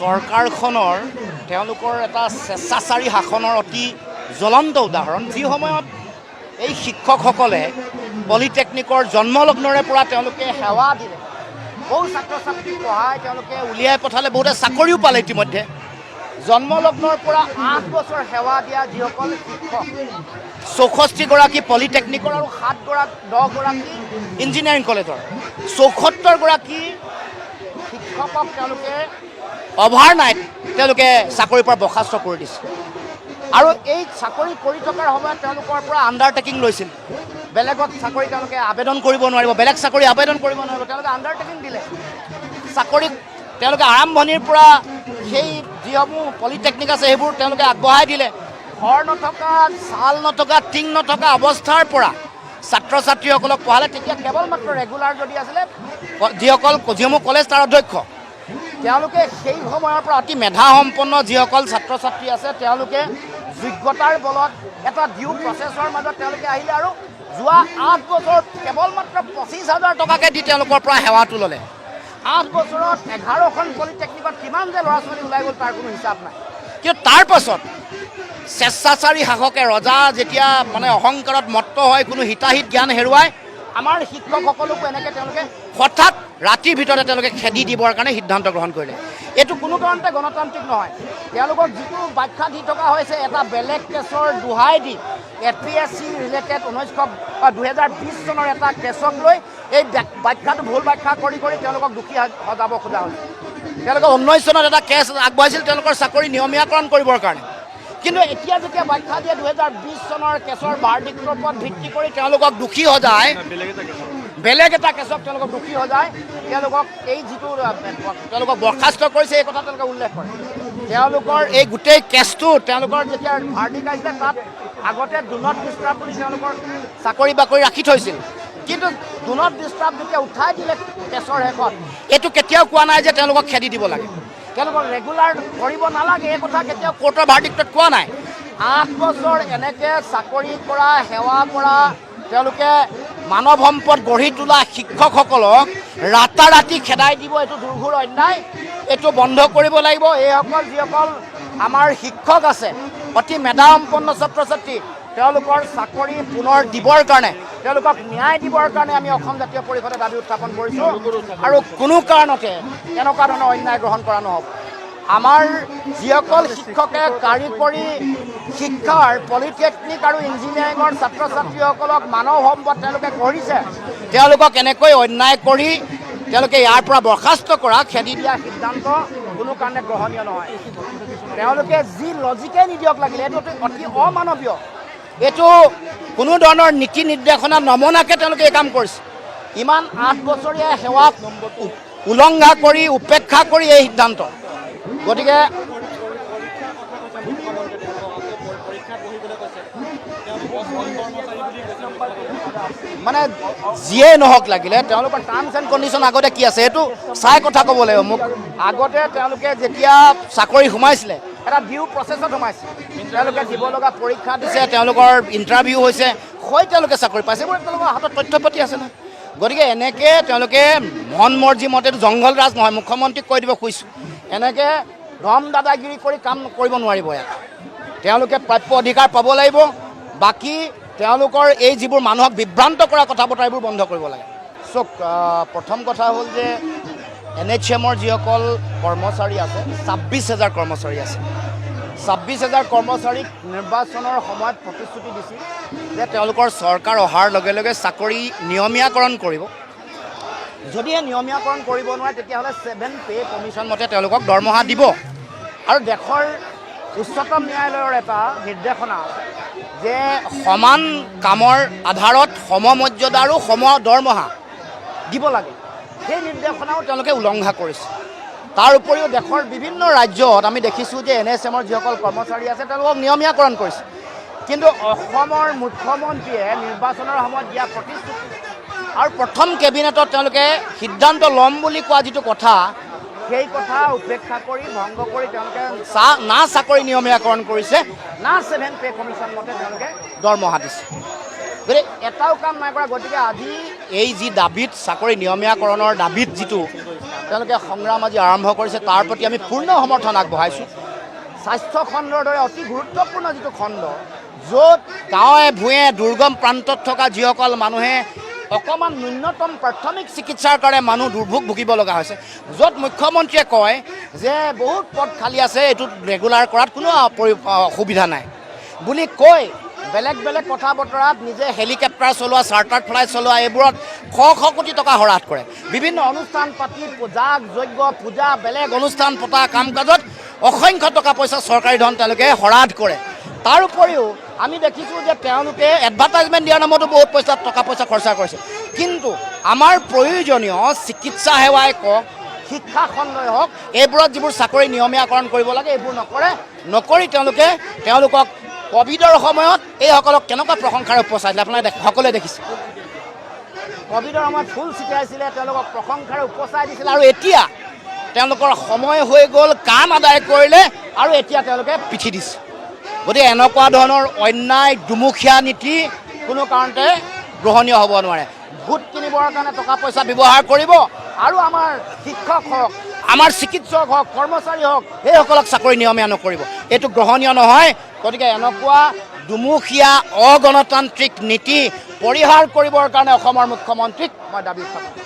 চৰকাৰখনৰ তেওঁলোকৰ এটা স্বেচ্ছাচাৰী শাসনৰ অতি জ্বলন্ত উদাহৰণ। যি সময়ত এই শিক্ষকসকলে পলিটেকনিকৰ জন্মলগ্নৰে পৰা তেওঁলোকে সেৱা দিলে, বহু ছাত্ৰ ছাত্ৰীক পঢ়াই তেওঁলোকে উলিয়াই পঠালে, বহুতে চাকৰিও পালে। ইতিমধ্যে জন্মলগ্নৰ পৰা 8 বছৰ সেৱা দিয়া যিসকল শিক্ষক, 64গৰাকী পলিটেকনিকৰ আৰু 10গৰাকী ইঞ্জিনিয়াৰিং কলেজৰ, 74গৰাকী শিক্ষকক তেওঁলোকে অভাৰনাইট তেওঁলোকে চাকৰিৰ পৰা বৰ্খাস্ত কৰি দিছে। আৰু এই চাকৰি কৰি থকাৰ সময়ত তেওঁলোকৰ পৰা আণ্ডাৰটেকিং লৈছিল, বেলেগত চাকৰি তেওঁলোকে আবেদন কৰিব নোৱাৰিব, বেলেগ চাকৰি আবেদন কৰিব নোৱাৰিব, তেওঁলোকে আণ্ডাৰটেকিং দিলে। চাকৰিত তেওঁলোকে আৰম্ভণিৰ পৰা সেই যিসমূহ পলিটেকনিক আছে সেইবোৰ তেওঁলোকে আগবঢ়াই দিলে। ঘৰ নথকা, চাল নথকা, টিং নথকা অৱস্থাৰ পৰা ছাত্ৰ ছাত্ৰীসকলক পঢ়ালে। তেতিয়া কেৱল মাত্ৰ ৰেগুলাৰ যদি আছিলে, যিসমূহ কলেজ তাৰ অধ্যক্ষ, তেওঁলোকে সেই সময়ৰ পৰা অতি মেধাসম্পন্ন যিসকল ছাত্ৰ ছাত্ৰী আছে তেওঁলোকে যোগ্যতাৰ বলত এটা ডিউ প্ৰচেছৰ মাজত তেওঁলোকে আহিলে আৰু যোৱা 8 বছৰত কেৱল মাত্ৰ 25,000 টকাকৈ দি তেওঁলোকৰ পৰা সেৱাটো ল'লে। 8 বছৰত 11খন পলিটেকনিকত কিমান যে ল'ৰা ছোৱালী ওলাই গ'ল তাৰ কোনো হিচাপ নাই। কিন্তু তাৰ পাছত স্বেচ্ছাচাৰী শাসকে, ৰজা যেতিয়া মানে অহংকাৰত মত্ত হয়, কোনো হিতাহিত জ্ঞান হেৰুৱাই, আমাৰ শিক্ষকসকলকো এনেকৈ তেওঁলোকে হঠাৎ ৰাতিৰ ভিতৰতে তেওঁলোকে খেদি দিবৰ কাৰণে সিদ্ধান্ত গ্ৰহণ কৰিলে। এইটো কোনো কাৰণতে গণতান্ত্ৰিক নহয়। তেওঁলোকক যিটো ব্যাখ্যা দি থকা হৈছে, এটা বেলেগ কেছৰ দোহাই দি APSC ৰিলেটেড 2020 চনৰ এটা কেছক লৈ এই ব্যাখ্যাটো ভুল ব্যাখ্যা কৰি তেওঁলোকক দোষী সজাব খোজা হৈছে। তেওঁলোকে 19 চনত এটা কেছ আগবঢ়াইছিল তেওঁলোকৰ চাকৰি নিয়মীয়াকৰণ কৰিবৰ কাৰণে। কিন্তু এতিয়া যেতিয়া ব্যাখ্যা দিয়ে 2020 চনৰ কেছৰ ভাৰ্ডিক্টৰ ওপৰত ভিত্তি কৰি তেওঁলোকক দোষী সজায়, বেলেগ এটা কেছক তেওঁলোকক দোষী সজায়, তেওঁলোকক এই যিটো তেওঁলোকক বৰ্খাস্ত কৰিছে এই কথা তেওঁলোকে উল্লেখ কৰে। তেওঁলোকৰ এই গোটেই কেছটো তেওঁলোকৰ যেতিয়া ভাৰ্ডিক্ট আহিছিলে তাত আগতে ডু নট ডিষ্টাৰ্ব বুলি তেওঁলোকৰ চাকৰি বাকৰি ৰাখি থৈছিল। কিন্তু ডু নট ডিষ্টাৰ্ব যেতিয়া উঠাই দিলে কেছৰ শেষত, এইটো কেতিয়াও কোৱা নাই যে তেওঁলোকক খেদি দিব লাগে, তেওঁলোকক ৰেগুলাৰ কৰিব নালাগে, এই কথা কেতিয়াও কোৰ্টৰ ভাৰ্ডিক্টত কোৱা নাই। 8 বছৰ এনেকৈ চাকৰি কৰা, সেৱা কৰা, তেওঁলোকে মানৱ সম্পদ গঢ়ি তোলা শিক্ষকসকলক ৰাতাৰাতি খেদাই দিব, এইটো দুৰ্ঘোৰ অন্যায়। এইটো বন্ধ কৰিব লাগিব। এইসকল যিসকল আমাৰ শিক্ষক আছে, অতি মেধাসম্পন্ন ছাত্ৰ ছাত্ৰী, তেওঁলোকৰ চাকৰি পুনৰ দিবৰ কাৰণে, তেওঁলোকক ন্যায় দিবৰ কাৰণে আমি অসম জাতীয় পৰিষদে দাবী উত্থাপন কৰিছোঁ। আৰু কোনো কাৰণতে এনেকুৱা ধৰণৰ অন্যায় গ্ৰহণ কৰা নহ'ব। আমাৰ যিসকল শিক্ষকে কাৰিকৰী শিক্ষাৰ, পলিটেকনিক আৰু ইঞ্জিনিয়াৰিঙৰ ছাত্ৰ ছাত্ৰীসকলক মানৱ সম্পদ তেওঁলোকে গঢ়িছে, তেওঁলোকক এনেকৈ অন্যায় কৰি তেওঁলোকে ইয়াৰ পৰা বৰ্খাস্ত কৰা, খেদি দিয়া সিদ্ধান্ত কোনো কাৰণে গ্ৰহণীয় নহয়। তেওঁলোকে যি লজিকে নিদিয়ক লাগিলে, এইটো অতি অমানৱীয়। এইটো কোনো ধৰণৰ নীতি নিৰ্দেশনা নমনাকৈ তেওঁলোকে এই কাম কৰিছে। ইমান 8 বছৰীয়া সেৱাক উলংঘা কৰি, উপেক্ষা কৰি এই সিদ্ধান্ত। গতিকে মানে যিয়ে নহওক লাগিলে তেওঁলোকৰ টাৰ্মছ এণ্ড কণ্ডিশ্যন আগতে কি আছে সেইটো চাই কথা ক'ব লাগিব মোক। আগতে তেওঁলোকে যেতিয়া চাকৰি সোমাইছিলে এটা ডিউ প্ৰচেছত সোমাইছে, তেওঁলোকে দিব লগা পৰীক্ষা দিছে, তেওঁলোকৰ ইণ্টাৰভিউ হৈছে, হৈ তেওঁলোকে চাকৰি পাইছে। এইবোৰ তেওঁলোকৰ হাতত তথ্য পাতি আছে নহয়। গতিকে এনেকৈ তেওঁলোকে মন মৰ্জি মতে, জংঘল ৰাজ নহয়, মুখ্যমন্ত্ৰীক কৈ দিব খুজিছোঁ, এনেকৈ ধম দাদাগিৰি কৰি কাম কৰিব নোৱাৰিব। ইয়াত তেওঁলোকে প্ৰাপ্য অধিকাৰ পাব লাগিব। বাকী তেওঁলোকৰ এই যিবোৰ মানুহক বিভ্ৰান্ত কৰা কথা বতৰা এইবোৰ বন্ধ কৰিব লাগে। চক প্ৰথম কথা হ'ল যে NHMৰ যিসকল কৰ্মচাৰী আছে, 26,000 কৰ্মচাৰী আছে, 26,000 কৰ্মচাৰীক নিৰ্বাচনৰ সময়ত প্ৰতিশ্ৰুতি দিছিল যে তেওঁলোকৰ চৰকাৰ অহাৰ লগে লগে চাকৰি নিয়মীয়াকৰণ কৰিব। যদিহে নিয়মীয়াকৰণ কৰিব নোৱাৰে তেতিয়াহ'লে 7 পে কমিশ্যন মতে তেওঁলোকক দৰমহা দিব। আৰু দেশৰ উচ্চতম ন্যায়ালয়ৰ এটা নিৰ্দেশনা যে সমান কামৰ আধাৰত সমমৰ্যাদা আৰু সম দৰমহা দিব লাগে, সেই নিৰ্দেশনাও তেওঁলোকে উলংঘা কৰিছে। তাৰ উপৰিও দেশৰ বিভিন্ন ৰাজ্যত আমি দেখিছোঁ যে NHMৰ যিসকল কৰ্মচাৰী আছে তেওঁলোকক নিয়মীয়াকৰণ কৰিছে। কিন্তু অসমৰ মুখ্যমন্ত্ৰীয়ে নিৰ্বাচনৰ সময়ত দিয়া প্ৰতিশ্ৰুতি আৰু প্ৰথম কেবিনেটত তেওঁলোকে সিদ্ধান্ত ল'ম বুলি কোৱা যিটো কথা, সেই কথা উপেক্ষা কৰি, ভংগ কৰি তেওঁলোকে না চাকৰি নিয়মীয়াকৰণ কৰিছে, না 7 পে কমিশ্যন মতে তেওঁলোকে দৰমহা দিছে। গতিকে এটাও কাম নাই কৰা। গতিকে আজি এই যি দাবীত, চাকৰি নিয়মীয়াকৰণৰ দাবীত যিটো তেওঁলোকে সংগ্ৰাম আজি আৰম্ভ কৰিছে, তাৰ প্ৰতি আমি পূৰ্ণ সমৰ্থন আগবঢ়াইছোঁ। স্বাস্থ্য খণ্ডৰ দৰে অতি গুৰুত্বপূৰ্ণ যিটো খণ্ড, য'ত গাঁৱে ভূঞে দুৰ্গম প্ৰান্তত থকা যিসকল মানুহে অকণমান ন্যূনতম প্ৰাথমিক চিকিৎসাৰ কাৰণে মানুহ দুৰ্ভোগ ভুগিব লগা হৈছে, য'ত মুখ্যমন্ত্ৰীয়ে কয় যে বহুত পদ খালী আছে, এইটোত ৰেগুলাৰ কৰাত কোনো অসুবিধা নাই বুলি কৈ বেলেগ বেলেগ কথা বতৰাত নিজে হেলিকপ্টাৰ চলোৱা, চাৰ্টাৰ ফ্লাইট চলোৱা, এইবোৰত শ শ কোটি টকা হৰাট কৰে। বিভিন্ন অনুষ্ঠান পাতি, যাগ যজ্ঞ, পূজা, বেলেগ অনুষ্ঠান পতা কাম কাজত অসংখ্য টকা পইচা চৰকাৰী ধন তেওঁলোকে হৰাট কৰে। তাৰ উপৰিও আমি দেখিছোঁ যে তেওঁলোকে এডভাৰটাইজমেণ্ট দিয়াৰ নামতো বহুত টকা পইচা খৰচা কৰিছে। কিন্তু আমাৰ প্ৰয়োজনীয় চিকিৎসা সেৱাই কওক, শিক্ষা খণ্ডই হওক, এইবোৰত যিবোৰ চাকৰি নিয়মীয়াকৰণ কৰিব লাগে এইবোৰ নকৰি তেওঁলোকক ক'ভিডৰ সময়ত এইসকলক কেনেকুৱা প্ৰশংসাৰে উপচাইছিলে আপোনালোকে সকলোৱে দেখিছে। ক'ভিডৰ সময়ত ফুল ছিটিয়াইছিলে, তেওঁলোকক প্ৰশংসাৰে উপচাই দিছিলে, আৰু এতিয়া তেওঁলোকৰ সময় হৈ গ'ল, কাম আদায় কৰিলে আৰু এতিয়া তেওঁলোকে পিঠি দিছে। গতিকে এনেকুৱা ধৰণৰ অন্যায় দুমুখীয়া নীতি কোনো কাৰণতে গ্ৰহণীয় হ'ব নোৱাৰে। ভোট কিনিবৰ কাৰণে টকা পইচা ব্যৱহাৰ কৰিব আৰু আমাৰ শিক্ষক হওক, আমাৰ চিকিৎসক হওক, কৰ্মচাৰী হওক, সেইসকলক চাকৰি নিয়মীয়া নকৰিব, এইটো গ্ৰহণীয় নহয়। গতিকে এনেকুৱা দুমুখীয়া অগণতান্ত্ৰিক নীতি পৰিহাৰ কৰিবৰ কাৰণে অসমৰ মুখ্যমন্ত্ৰীক মই দাবী কৰিছোঁ।